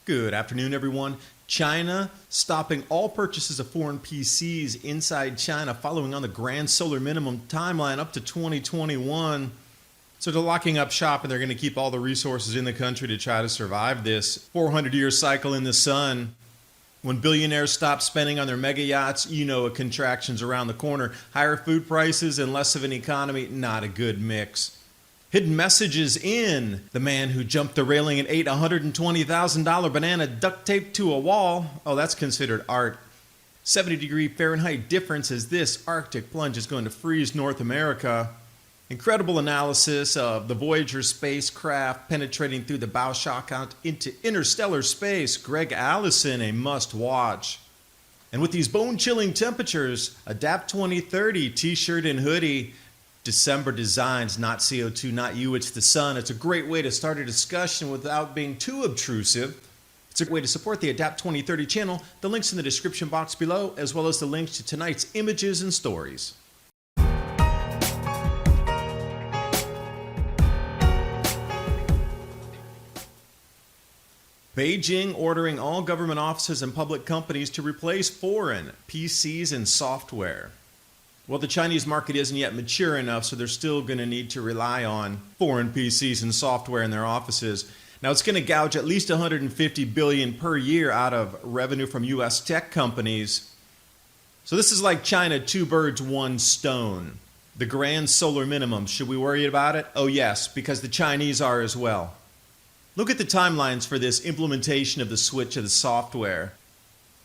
Good afternoon, everyone. China stopping all purchases of foreign PCs inside China following on the Grand Solar Minimum timeline up to 2021. So they're locking up shop and they're going to keep all the resources in the country to try to survive this 400-year cycle in the sun. When billionaires stop spending on their mega yachts, you know a contraction's around the corner. Higher food prices and less of an economy, not a good mix. Hidden messages in the man who jumped the railing and ate a $120,000 banana duct taped to a wall. Oh, that's considered art. 70-degree Fahrenheit difference as this Arctic plunge is going to freeze North America. Incredible analysis of the Voyager spacecraft penetrating through the bow shock out into interstellar space. Greg Allison, a must-watch. And with these bone-chilling temperatures, Adapt 2030 t-shirt and hoodie. December designs, not CO2, not you, it's the sun. It's a great way to start a discussion without being too obtrusive. It's a way to support the Adapt 2030 channel. The link's in the description box below, as well as the links to tonight's images and stories. Beijing ordering all government offices and public companies to replace foreign PCs and software. Well, the Chinese market isn't yet mature enough, so they're still going to need to rely on foreign PCs and software in their offices. Now, it's going to gouge at least $150 billion per year out of revenue from U.S. tech companies. So this is like China, two birds, one stone. The Grand Solar Minimum, should we worry about it? Oh yes, because the Chinese are as well. Look at the timelines for this implementation of the switch of the software.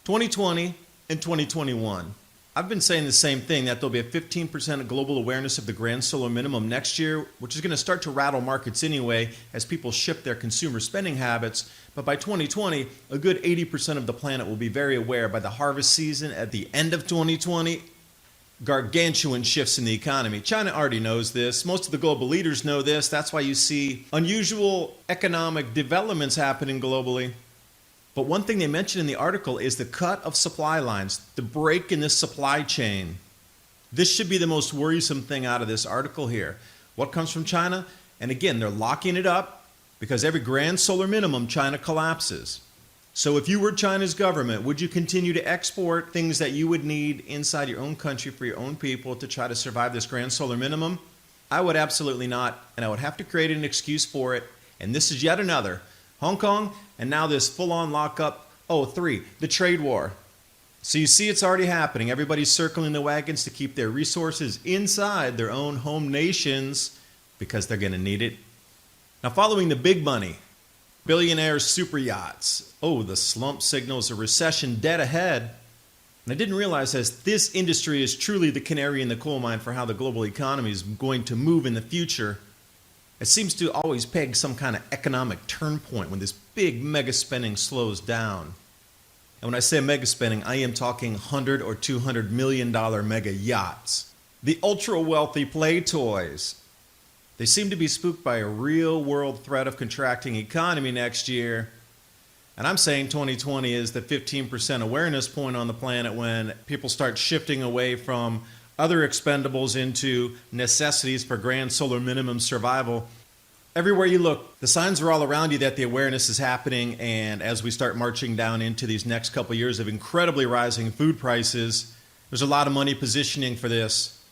2020 and 2021. I've been saying the same thing, that there'll be a 15% global awareness of the Grand Solar Minimum next year, which is going to start to rattle markets anyway as people shift their consumer spending habits. But by 2020, a good 80% of the planet will be very aware. By the harvest season at the end of 2020, gargantuan shifts in the economy. China already knows this. Most of the global leaders know this. That's why you see unusual economic developments happening globally. But one thing they mentioned in the article is the cut of supply lines, the break in this supply chain. This should be the most worrisome thing out of this article here. What comes from China? And again, they're locking it up because every Grand Solar Minimum, China collapses. So if you were China's government, would you continue to export things that you would need inside your own country for your own people to try to survive this Grand Solar Minimum? I would absolutely not, and I would have to create an excuse for it. And this is yet another. Hong Kong, and now this full-on lockup. Oh, 3, the trade war. So you see it's already happening. Everybody's circling the wagons to keep their resources inside their own home nations because they're going to need it. Now following the big money, Billionaire super yachts. Oh, the slump signals a recession dead ahead. And I didn't realize as this industry is truly the canary in the coal mine for how the global economy is going to move in the future. It seems to always peg some kind of economic turn point when this big mega spending slows down. And when I say mega spending, I am talking $100 or $200 million mega yachts. The ultra wealthy play toys. They seem to be spooked by a real world threat of contracting economy next year. And I'm saying 2020 is the 15% awareness point on the planet when people start shifting away from other expendables into necessities for Grand Solar Minimum survival. Everywhere you look, the signs are all around you that the awareness is happening, and as we start marching down into these next couple of years of incredibly rising food prices, there's a lot of money positioning for this.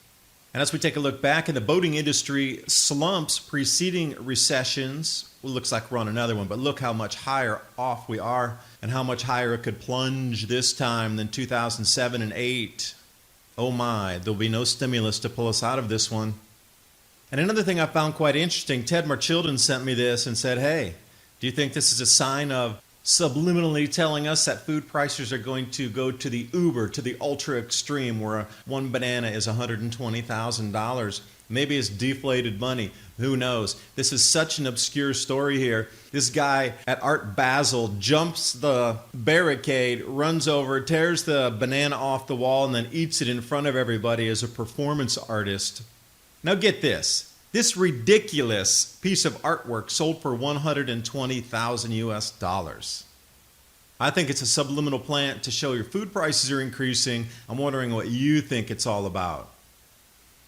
And as we take a look back in the boating industry, slumps preceding recessions, well, looks like we're on another one, but look how much higher off we are and how much higher it could plunge this time than 2007 and 8. Oh my, there'll be no stimulus to pull us out of this one. And another thing I found quite interesting, Ted Marchildon sent me this and said, hey, do you think this is a sign of subliminally telling us that food prices are going to go to the uber, to the ultra extreme, where one banana is $120,000? Maybe it's deflated money. Who knows? This is such an obscure story here. This guy at Art Basel jumps the barricade, runs over, tears the banana off the wall, and then eats it in front of everybody as a performance artist. Now get this. This ridiculous piece of artwork sold for $120,000 US. I think it's a subliminal plant to show your food prices are increasing. I'm wondering what you think it's all about.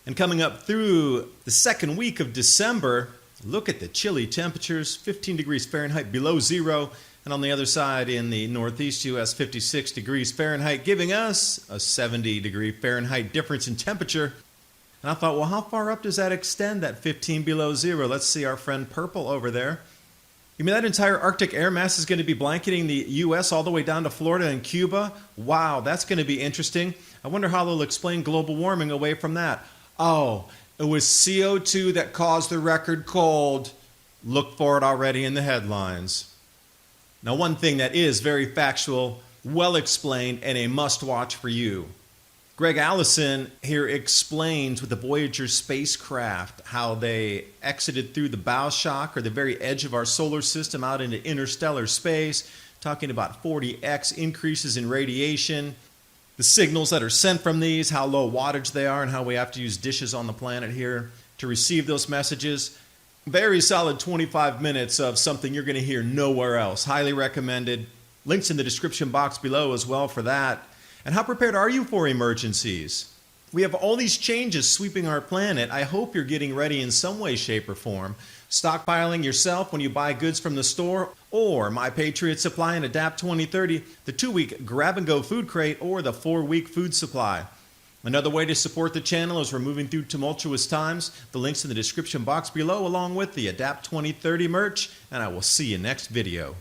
And coming up through the second week of December, look at the chilly temperatures, 15 degrees Fahrenheit below zero. And on the other side in the northeast US, 56 degrees Fahrenheit, giving us a 70-degree Fahrenheit difference in temperature. And I thought, well, how far up does that extend, that 15 below zero? Let's see our friend Purple over there. You mean that entire Arctic air mass is going to be blanketing the U.S. all the way down to Florida and Cuba? Wow, that's going to be interesting. I wonder how they'll explain global warming away from that. Oh, it was CO2 that caused the record cold. Look for it already in the headlines. Now, one thing that is very factual, well explained, and a must-watch for you. Greg Allison here explains with the Voyager spacecraft how they exited through the bow shock or the very edge of our solar system out into interstellar space, talking about 40x increases in radiation, the signals that are sent from these, how low wattage they are, and how we have to use dishes on the planet here to receive those messages. Very solid 25 minutes of something you're going to hear nowhere else. Highly recommended. Links in the description box below as well for that. And how prepared are you for emergencies? We have all these changes sweeping our planet. I hope you're getting ready in some way, shape, or form. Stockpiling yourself when you buy goods from the store, or my Patriot Supply and Adapt 2030, the 2-week grab-and-go food crate, or the 4-week food supply. Another way to support the channel as we're moving through tumultuous times. The link's in the description box below, along with the Adapt 2030 merch, and I will see you next video.